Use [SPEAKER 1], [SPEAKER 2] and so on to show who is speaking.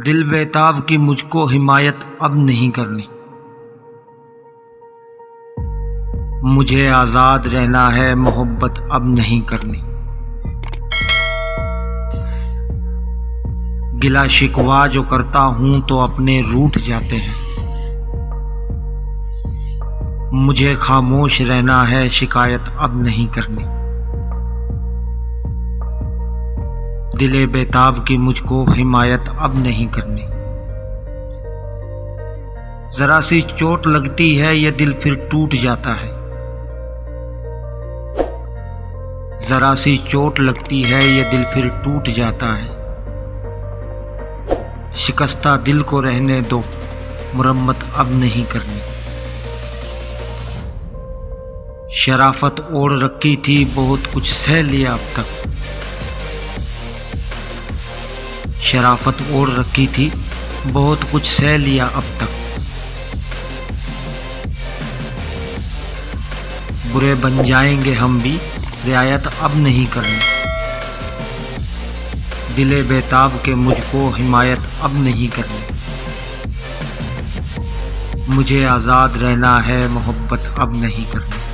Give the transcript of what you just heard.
[SPEAKER 1] दिल बेताब की मुझको हिमायत अब नहीं करनी। मुझे आज़ाद रहना है, मोहब्बत अब नहीं करनी। गिला शिकवा जो करता हूँ तो अपने रूठ जाते हैं। मुझे खामोश रहना है, शिकायत अब नहीं करनी। दिले बेताब की मुझको हिमायत अब नहीं करनी। जरा सी चोट लगती है ये दिल फिर टूट जाता है। जरा सी चोट लगती है ये दिल फिर टूट जाता है। शिकस्ता दिल को रहने दो, मुरम्मत अब नहीं करनी। शराफत ओढ़ रखी थी, बहुत कुछ सह लिया अब तक। शराफत ओढ़ रखी थी, बहुत कुछ सह लिया अब तक। बुरे बन जाएंगे हम भी, रियायत अब नहीं करनी। दिले बेताब के मुझको हिमायत अब नहीं करनी। मुझे आज़ाद रहना है, मोहब्बत अब नहीं करनी।